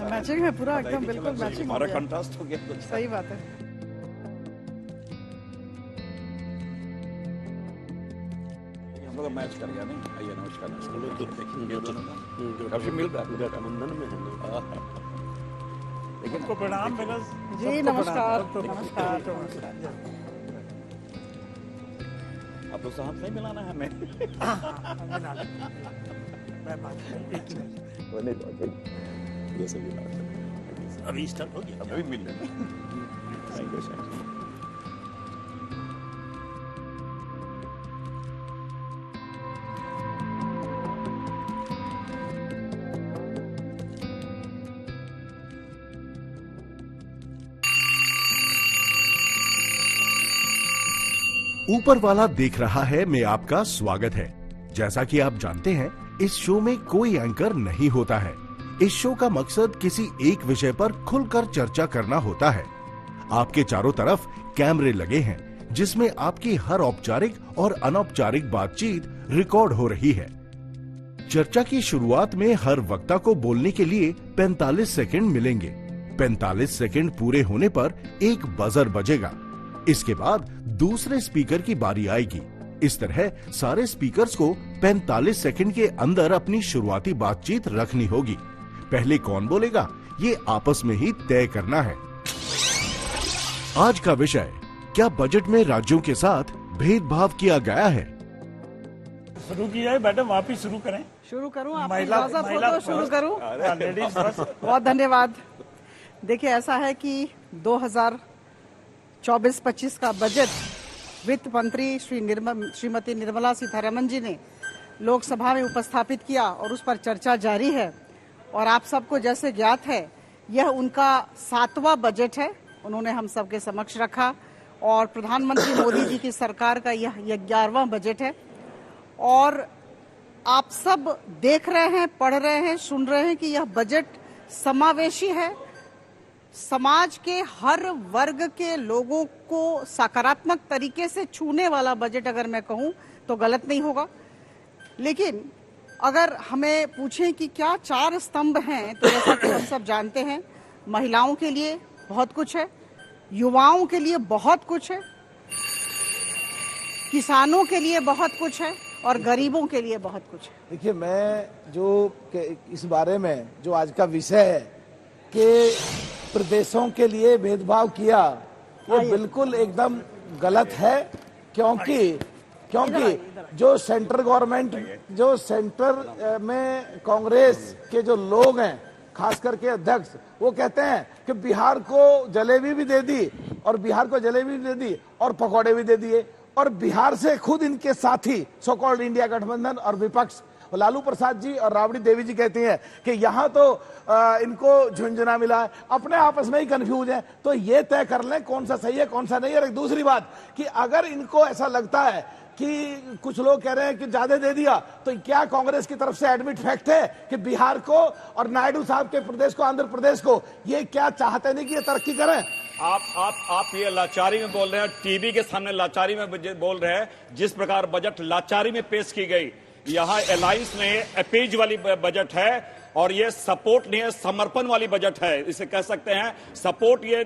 Matching है पूरा एकदम, बिल्कुल मैचिंग। हमारा कंट्रास्ट हो गया कुछ। सही बात है। हम लोग मैच कर गया नहीं। आइए नमस्कार। काफी मिल रहा है गठबंधन में हम लोग। लेकिन को प्रणाम मेरा जी, नमस्कार नमस्कार। आप तो साथ नहीं मिलाना है हमें। ये सही बात है। अभी स्टार्ट हो गया, अभी मिल लेना। Thank you sir. ऊपर वाला देख रहा है में आपका स्वागत है। जैसा कि आप जानते हैं, इस शो में कोई एंकर नहीं होता है। इस शो का मकसद किसी एक विषय पर खुलकर चर्चा करना होता है। आपके चारों तरफ कैमरे लगे हैं, जिसमें आपकी हर औपचारिक और अनौपचारिक बातचीत रिकॉर्ड हो रही है। चर्चा की शुरुआत में हर वक्ता को बोलने के लिए 45 सेकंड मिलेंगे। 45 सेकंड पूरे होने पर एक बजर बजेगा। इसके बाद दूसरे स्पीकर की बारी आएगी। इस तरह सारे स्पीकर्स को 45 सेकंड के अंदर अपनी शुरुआती बातचीत रखनी होगी। पहले कौन बोलेगा, ये आपस में ही तय करना है। आज का विषय, क्या बजट में राज्यों के साथ भेदभाव किया गया है? शुरू किया है मैडम, आप ही शुरू करें। शुरू करूं? आप महिला इजाजत हो तो शुरू करूं? Ladies first. बहुत धन्यवाद। देखिए, ऐसा है कि 2024-25 का बजट वित्त मंत्री श्रीमती निर्मला सीतारमण जी ने लोकसभा में उपस्थापित किया और उस पर चर्चा जारी है। और आप सबको जैसे ज्ञात है, यह उनका 7वां बजट है। उन्होंने हम सबके समक्ष रखा और प्रधानमंत्री मोदी जी की सरकार का यह 11वां बजट है। और आप सब देख रहे हैं, पढ़ रहे हैं, सुन रहे हैं कि यह बजट समावेशी है। समाज के हर वर्ग के लोगों को सकारात्मक तरीके से छूने वाला बजट अगर मैं कहूं तो गलत नहीं होगा। लेकिन अगर हमें पूछें कि क्या 4 स्तंभ हैं, तो जैसा कि हम सब जानते हैं, महिलाओं के लिए बहुत कुछ है, युवाओं के लिए बहुत कुछ है, किसानों के लिए बहुत कुछ है और गरीबों के लिए बहुत कुछ है। देखिए, मैं जो इस बारे में जो आज का विषय है कि प्रदेशों के लिए भेदभाव किया, ये बिल्कुल एकदम गलत है। क्योंकि जो सेंट्रल गवर्नमेंट, जो सेंटर में कांग्रेस के जो लोग हैं, खास करके अध्यक्ष, वो कहते हैं कि बिहार को जलेबी भी दे दी और बिहार को जलेबी भी दे दी और पकौड़े भी दे दिए। और बिहार से खुद इनके साथी सो कॉल्ड इंडिया गठबंधन और विपक्ष लालू प्रसाद जी और राबड़ी देवी जी कहती हैं कि यहाँ तो इनको झुंझुना मिला है, अपने आपस में ही कंफ्यूज है। तो ये तय कर लें कौन सा सही है कौन सा नहीं। और एक दूसरी बात कि अगर इनको ऐसा लगता है कि कुछ लोग कह रहे हैं कि ज्यादा दे दिया, तो क्या कांग्रेस की तरफ से एडमिट फैक्ट है कि बिहार को और नायडू साहब के प्रदेश को, आंध्र प्रदेश को, ये क्या चाहते नहीं कि ये तरक्की करें? आप ये लाचारी में बोल रहे हैं, टीवी के सामने लाचारी में बोल रहे हैं। जिस प्रकार बजट लाचारी में पेश की गई, यहाँ अलायंस ने अपेज वाली बजट है और ये सपोर्ट नहीं है, समर्पण वाली बजट है। इसे कह सकते हैं सपोर्ट। ये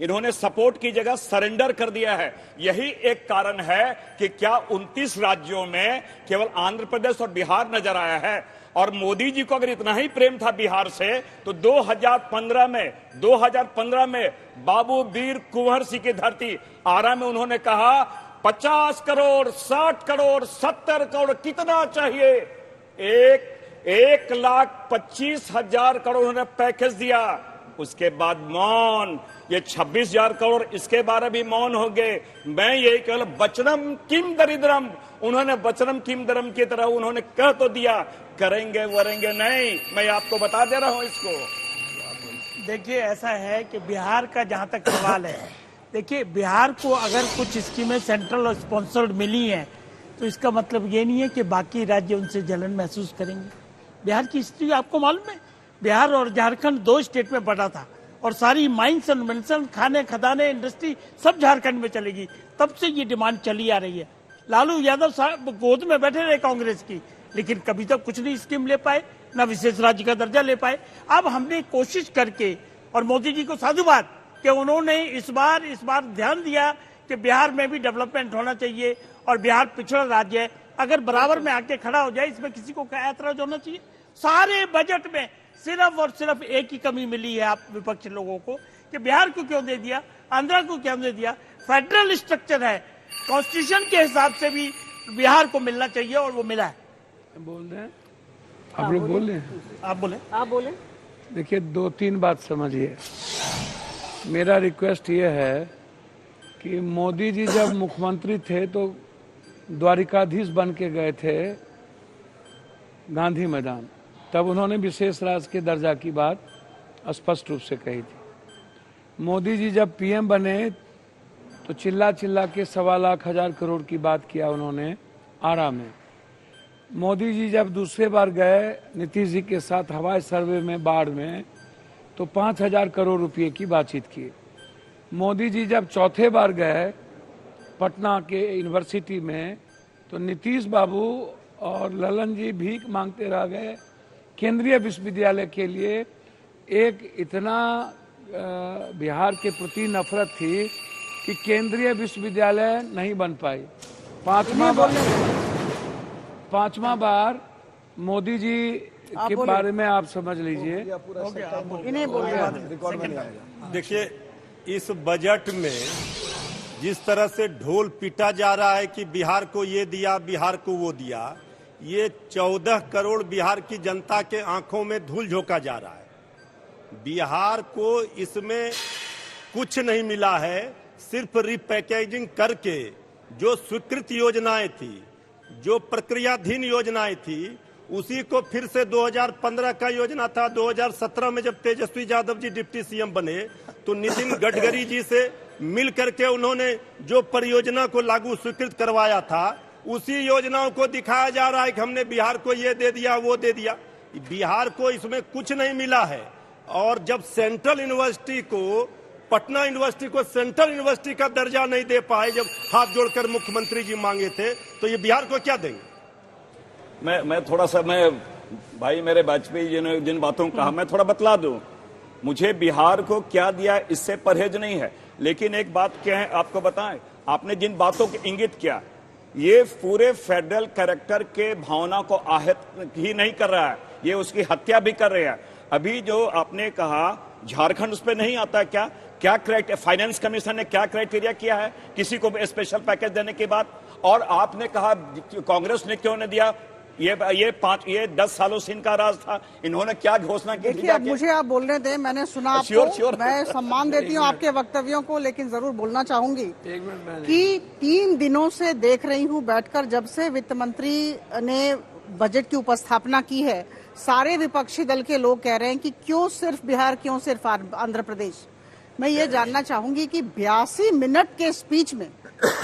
इन्होंने सपोर्ट की जगह सरेंडर कर दिया है। यही एक कारण है कि क्या 29 राज्यों में केवल आंध्र प्रदेश और बिहार नजर आया है। और मोदी जी को अगर इतना ही प्रेम था बिहार से, तो 2015 में बाबू वीर कुंवर सिंह की धरती आरा में उन्होंने कहा 50 करोड़, 60 करोड़, 70 करोड़ कितना चाहिए? 1,25,000 करोड़ उन्होंने पैकेज दिया। उसके बाद मौन। ये 26,000 करोड़, इसके बारे भी मौन हो गए। मैं यही केवल वचनम किम दरिद्रम, उन्होंने वचनम किम दरम की तरह उन्होंने कह तो दिया, करेंगे वरेंगे नहीं। मैं आपको बता दे रहा हूं इसको। देखिए, ऐसा है कि बिहार का जहां तक सवाल है, देखिए बिहार को अगर कुछ स्कीमें सेंट्रल और स्पॉन्सर्ड मिली हैं, तो इसका मतलब ये नहीं है कि बाकी राज्य उनसे जलन महसूस करेंगे। बिहार की हिस्ट्री आपको मालूम है, बिहार और झारखंड 2 स्टेट में बटा था और सारी माइंस एंड मिनसन, खाने खदाने, इंडस्ट्री सब झारखंड में चलेगी। तब से ये डिमांड चली आ रही है। लालू यादव साहब गोद में बैठे रहे कांग्रेस की, लेकिन कभी तक कुछ नहीं स्कीम ले पाए। न विशेष राज्य का दर्जा ले पाए। अब हमने कोशिश करके, और मोदी जी को साधुवाद कि उन्होंने इस बार ध्यान दिया कि बिहार में भी डेवलपमेंट होना चाहिए और बिहार पिछड़ा राज्य है, अगर बराबर में आके खड़ा हो जाए, इसमें किसी को क्या ऐतराज होना चाहिए। सारे बजट में सिर्फ और सिर्फ एक ही कमी मिली है आप विपक्षी लोगों को कि बिहार को क्यों दे दिया, आंध्रा को क्यों दे दिया। फेडरल स्ट्रक्चर है, कॉन्स्टिट्यूशन के हिसाब से भी बिहार को मिलना चाहिए और वो मिला है। बोल रहे हैं आप लोग, बोल रहे हैं आप बोले। देखिए, 2-3 बात समझिए। मेरा रिक्वेस्ट ये है कि मोदी जी जब मुख्यमंत्री थे तो द्वारिकाधीश बन के गए थे गांधी मैदान, तब उन्होंने विशेष राज्य के दर्जा की बात स्पष्ट रूप से कही थी। मोदी जी जब पीएम बने तो चिल्ला के 1.25 लाख 1,000 करोड़ की बात किया उन्होंने आरा में। मोदी जी जब दूसरे बार गए नीतीश जी के साथ हवाई सर्वे में बाढ़ में, तो 5,000 करोड़ रुपए की बातचीत की। मोदी जी जब चौथे बार गए पटना के यूनिवर्सिटी में, तो नीतीश बाबू और ललन जी भीख मांगते रह गए केंद्रीय विश्वविद्यालय के लिए। एक इतना बिहार के प्रति नफरत थी कि केंद्रीय विश्वविद्यालय नहीं बन पाई। पांचवा बार मोदी जी के बारे में आप समझ लीजिए। देखिए, इस बजट में जिस तरह से ढोल पीटा जा रहा है कि बिहार को ये दिया, बिहार को वो दिया, ये 14 करोड़ बिहार की जनता के आंखों में धूल झोंका जा रहा है। बिहार को इसमें कुछ नहीं मिला है, सिर्फ रिपैकेजिंग करके जो स्वीकृत योजनाएं थी, जो प्रक्रियाधीन योजनाएं थी, उसी को फिर से 2015 का योजना था। 2017 में जब तेजस्वी यादव जी डिप्टी सीएम बने तो नितिन गडकरी जी से मिल करके उन्होंने जो परियोजना को लागू स्वीकृत करवाया था, उसी योजनाओं को दिखाया जा रहा है कि हमने बिहार को ये दे दिया, वो दे दिया। बिहार को इसमें कुछ नहीं मिला है। और जब सेंट्रल यूनिवर्सिटी को, पटना यूनिवर्सिटी को सेंट्रल यूनिवर्सिटी का दर्जा नहीं दे पाए, जब हाथ जोड़कर मुख्यमंत्री जी मांगे थे, तो ये बिहार को क्या देंगे। मैं थोड़ा सा, मैं भाई मेरे वाजपेयी ने जिन बातों को कहा, मैं थोड़ा बतला दूं। मुझे बिहार को क्या दिया इससे परहेज नहीं है, लेकिन एक बात क्या है आपको बताएं, आपने जिन बातों को इंगित किया, ये पूरे फेडरल कैरेक्टर के भावना को आहत ही नहीं कर रहा है, ये उसकी हत्या भी कर रहे हैं। अभी जो आपने कहा झारखंड उस पर नहीं आता क्या फाइनेंस कमीशन ने क्या क्राइटेरिया किया है किसी को स्पेशल पैकेज देने के बाद? और आपने कहा कांग्रेस ने क्यों नहीं दिया? ये 10 सालों से इनका राज था, इन्होंने क्या घोषणा की? देखिए, अब मुझे आप बोलने दें, मैंने सुना आपको। मैं सम्मान देती हूँ आपके वक्तव्यों को, लेकिन जरूर बोलना चाहूंगी कि 3 दिनों से देख रही हूँ बैठकर, जब से वित्त मंत्री ने बजट की उपस्थापना की है, सारे विपक्षी दल के लोग कह रहे हैं कि क्यों सिर्फ बिहार, क्यों सिर्फ आंध्र प्रदेश। मैं ये जानना चाहूंगी कि 82 मिनट के स्पीच में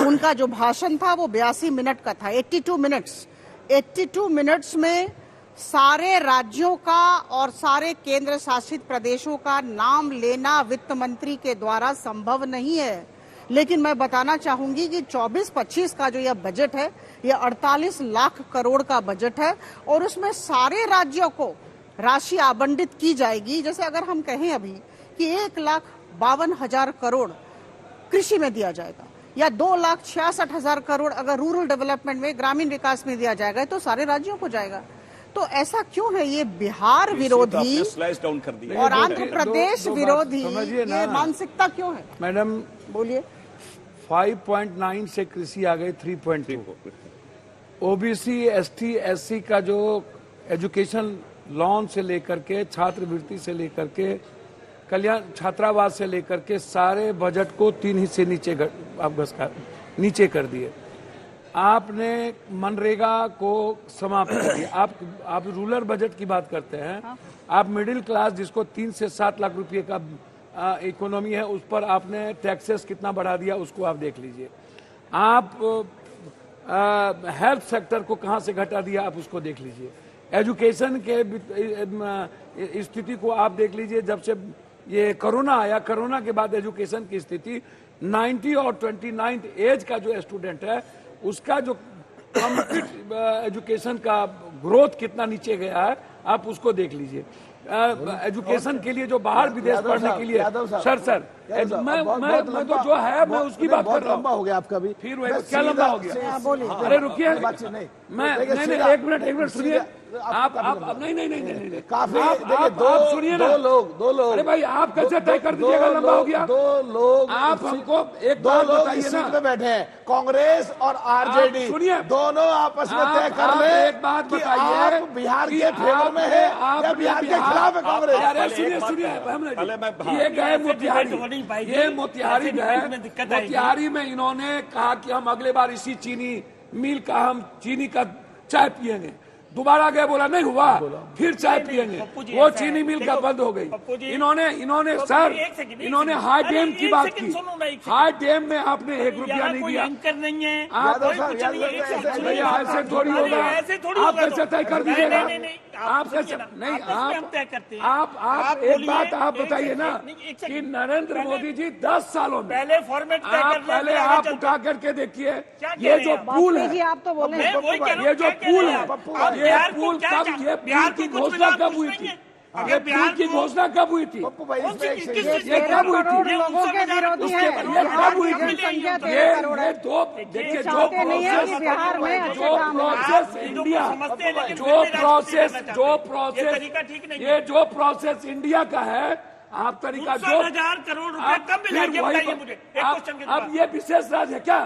उनका जो भाषण था वो 82 मिनट का था, 82 मिनट्स में सारे राज्यों का और सारे केंद्र शासित प्रदेशों का नाम लेना वित्त मंत्री के द्वारा संभव नहीं है। लेकिन मैं बताना चाहूंगी कि 24-25 का जो यह बजट है, यह 48 लाख करोड़ का बजट है और उसमें सारे राज्यों को राशि आवंटित की जाएगी। जैसे अगर हम कहें अभी कि 1,52,000 करोड़ कृषि में दिया जाएगा या 2,66,000 करोड़ अगर रूरल डेवलपमेंट में, ग्रामीण विकास में दिया जाएगा, तो सारे राज्यों को जाएगा। तो ऐसा क्यों है? ये बिहार विरोधी और आंध्र प्रदेश विरोधी ये मानसिकता क्यों है? मैडम बोलिए। 5.9 से कृषि आ गई 3.2। ओबीसी, एसटी, एससी का जो एजुकेशन लोन से लेकर के, छात्रवृत्ति से लेकर के, कल्याण छात्रावास से लेकर के सारे बजट को 3 हिस्से नीचे कर दिए। आपने मनरेगा को समाप्त कर दिया। आप रूरल बजट की बात करते हैं। आप मिडिल क्लास जिसको 3 से 7 लाख रुपए का इकोनॉमी है, उस पर आपने टैक्सेस कितना बढ़ा दिया, उसको आप देख लीजिए। आप हेल्थ सेक्टर को कहां से घटा दिया, आप उसको देख लीजिए। एजुकेशन के स्थिति को आप देख लीजिए। जब से ये कोरोना आया, कोरोना के बाद एजुकेशन की स्थिति 90 और 29 एज का जो स्टूडेंट है, उसका जो कंप्लीट एजुकेशन का ग्रोथ कितना नीचे गया है, आप उसको देख लीजिए। एजुकेशन के लिए जो बाहर विदेश यादव पढ़ने साहब, के लिए यादव साहब, सर मैं तो जो है मैं उसकी बात कर रहा लंबा हूँ। हो गया आपका भी, फिर वो क्या लंबा हो गया? बोलिए। अरे रुकिए, नहीं मैं नहीं, एक मिनट सुनिए। आप नहीं काफी आप सुनिए ना। दो लोग अरे भाई आप कैसे तय कर दीजिएगा लंबा हो गया? दो लोग आप हमको एक दो बात लोग बताइए इस ना। सीट पे बैठे हैं, कांग्रेस और आरजेडी सुनिए, दोनों आपस में तय कर आप ले एक बात कि बताइए आप बिहार कि के फेवर में है आप या बिहार के खिलाफ है कांग्रेस। अरे सुनिए ये गए मोतिहारी, ये मोतिहारी गए, मोतिहारी में इन्होंने कहा कि हम अगले बार इसी चीनी मिल का हम चीनी का चाय पियेंगे। दोबारा गए, बोला नहीं हुआ, फिर चाय पियेंगे। वो चीनी मिल का बंद हो गई। इन्होंने सर इन्होंने हाई डैम की बात की। हाई डैम में आपने 1 रुपया नहीं दिया। आप ऐसे थोड़ी होगा, आप कैसे तय कर दीजिएगा? आप कैसे नहीं, आप एक बात आप बताइए ना कि नरेंद्र मोदी जी 10 सालों में पहले फॉर्मेट पहले आप उठा करके देखिए, ये जो पुल है, आप तो बोले ये जो पुल है, ये पुल कब, ये पुल की घोषणा कब हुई थी? ये पुल की घोषणा कब हुई थी? ये कब हुई थी? लोगों के विरोधी है। ये कब हुई थी? जनसंख्या 13 करोड़ है। ये दो देखिए, चाहते नहीं है कि बिहार में अच्छे काम हो। ये जो प्रोसेस इंडिया का है, आप तरीका जो 1000 करोड़ रुपए कब मिलेंगे बताइए मुझे। एक क्वेश्चन के अब ये विशेष राज है क्या?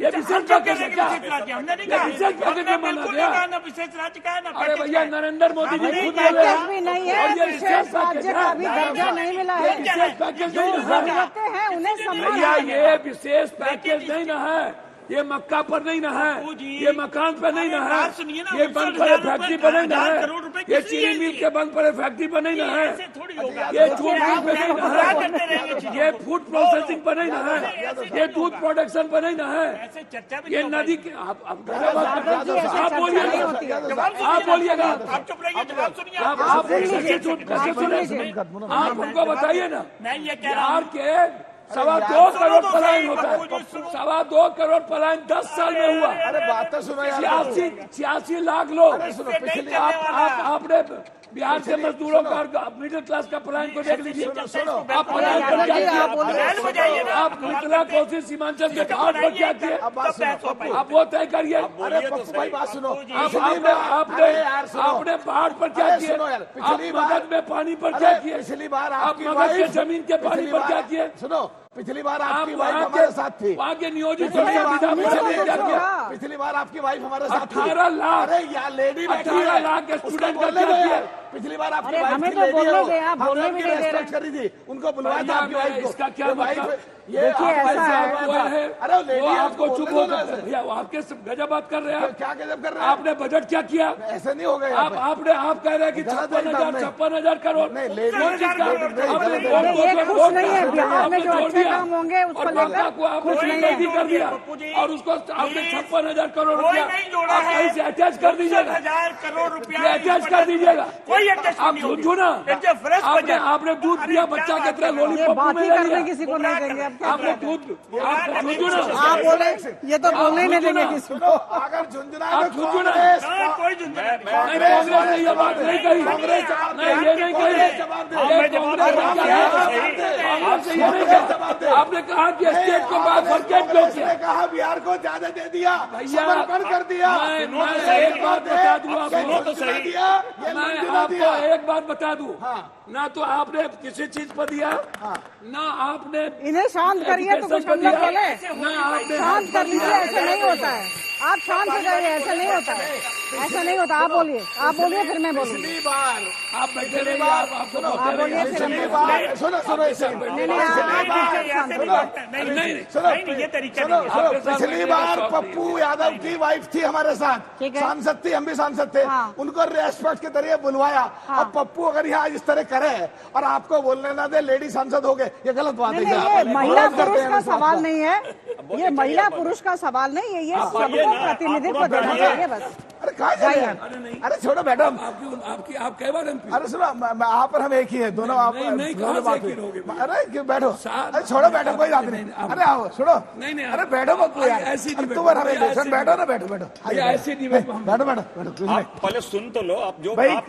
ये विशेष पैकेज है क्या? हमने नहीं ये विशेष पैकेज में माना गया? विशेष राज्य का है ना। अरे भैया नरेंद्र मोदी जी खुद बोले पैकेज भी नहीं है, और ये विशेष राज्य का भी दर्जा नहीं मिला है। विशेष पैकेज नहीं है जरूरतें हैं उन्हें सम्मान भैया, है। ये विशेष पैकेज नहीं ना है। ये मक्का पर नहीं ना है, ये मकान पर नहीं ना है, ये बंद पड़े फैक्ट्री पर नहीं ना है, ये चीनी मिल के बंद पड़े फैक्ट्री पर नहीं ना है, ये जूट मिल पे नहीं ना है, ये फूड प्रोसेसिंग पर नहीं ना है, ये दूध प्रोडक्शन पर नहीं ना है, ये नदी के आप बोलिएगा, आप हमको बताइए ना। बिहार के 2.25 करोड़ पलायन होता है, 2.25 करोड़ पलायन 10 साल में हुआ। अरे बात तो सुनो यार। 86 लाख लोग। आपने बिहार के मजदूरों का, मिडिल क्लास का पलायन को देख लीजिए। आप पलायन पर क्या किए? आप मिथिला कोसी सीमांचल के घाट पर क्या किए? आप वो तय करिए। अरे पप्पू भाई बात सुनो। आपने बाढ़ पर क्या किए? आप मगध में पानी पर क्या किए? पिछली बार आप आपकी मगध के वाइफ जमीन के पानी पर क्या किए? सुनो, पिछली बार आपकी आप वाइफ वहाँ हमारे साथ थी। वहाँ के नियोजित पिछली क्या किया? पिछली बार आपकी वाइफ हमारे साथ थी। 18 लाख। अरे यार लेडी 18 लाख के स्टूडेंट का क्या किया? पिछली बार आपकी अरे वाइफ हमें की तो लेडी बोलने हो, दे, आप हमने बोलने भी उनकी नहीं दे रेस्पेक्ट करी थी, उनको बुलवाया था आपकी वाइफ को। इसका क्या ये वाइफ- मतलब? ये देखिए, आपका ऐसा है। हुआ है, अरे वो लेडी वो है, आपको बोलने चुप दो हो ना गए। ऐसे। भैया वो आपके गजब बात कर रहे हैं आप। क्या गजब कर रहे हैं? आपने बजट क्या किया? ऐसे नहीं हो गए यहाँ पे। आप कह रहे हैं कि गलत है एकदम, 56,000 करोड़। नहीं, लेडी- कौन चीज का? नहीं, नहीं, आपने नहीं, वोट नहीं, ये को खुश वोट नहीं है। आपने बिहार में जो छोड़ अच्छे दिया। काम होंगे उसको और लेकर बाबा को आपने खुश नहीं कैदी है। कर दिया और उसको आपने 56,000 करोड़ कोई रुपया नहीं जोड़ा आप है। कहीं से अटैच कर दीजिएगा। 60,000 करोड़ रुपया अटैच कर दीजिएगा। कोई अटैच आप नहीं होगी। झुनझुना, It's a fresh budget। आपने दूध पिया बच्चा के तरह ये लॉलीपॉप बात में ही ले करने लिया। किसी को नहीं देंगे। अब क्या आपने दूध आप झुनझुना, आप बोले ये तो बोलने ही नहीं देंगे झुनझुना। किसी को। सुनो, अगर झुंझुना आप है तो झुनझुना। कांग्रेस- कोई झुंझुना नहीं। नहीं, कांग्रेस ने ये बात नहीं कही। कांग्रेस जवाब दे। नहीं, ये नहीं कही। कांग्रेस जवाब दे। ये कांग्रेस ने क्या कहा? कांग्रेस ने ये नहीं कहा। आपने कहा कि स्टेट को बात फॉरगेट क्यों कांग्रेस किया? ने कहा बिहार को ज्यादा दे दिया, भैया, समर्पण कर दिया। मैं एक बात बता दूं आपको। झुंझुना दिया, ये मैं झुंझुना आपको दिया। एक बात बता दूं। ना तो आपने किसी चीज पर दिया, ना आपने इन्हें शांत करिए तो कुछ हम लोग बोले। ना आपने शांत कर लीजिए, ऐसा नहीं होता है। आप शांत हो जाइए, ऐसा नहीं होता है, ऐसा नहीं होता। आप बोलिए फिर मैं बोलूंगी। पिछली बार आप बैठे रहिए। आपको आप बोलिए फिर हम पिछली बोलेंगे। बार सुनो सुनो इसे नहीं नहीं, आप शांत हो जाइए। नहीं, ये तरीका सुनो नहीं है। सुनो, पिछली बार पप्पू यादव की वाइफ थी हमारे साथ, ठीक है। सांसद थी, हम भी सांसद थे। हाँ। उनको रेस्पेक्ट के जरिए बुलवाया। अब पप्पू अगर यहाँ इस तरह करे और आपको बोलने ना दे, लेडी सांसद हो गए, ये गलत बात है। नहीं, क्या? ये महिला विरोध करते पुरुष हैं का इस बात सवाल को। नहीं है। ये महिला पुरुष का सवाल नहीं है। ये सबको प्रतिनिधित्व देना चाहिए बस। अरे कहा जाए यार? अरे छोड़ो मैडम। आप कई बार MP? अरे सुनो, आप और हम एक ही है, दोनों आप नहीं, दोनों कहाँ से बात एक ही हुई। रहोगे? अरे क्यों बैठो? अरे छोड़ो बैठो, कोई बात नहीं। अरे आओ सुनो। नहीं, अरे बैठो पप्पू यार। ऐसी नहीं तुम और हम बैठो, एक बैठो ना, बैठो बैठो ऐसे नहीं बैठो। बैठो बैठो। आप पहले सुन तो लो, आप जो भाई, आप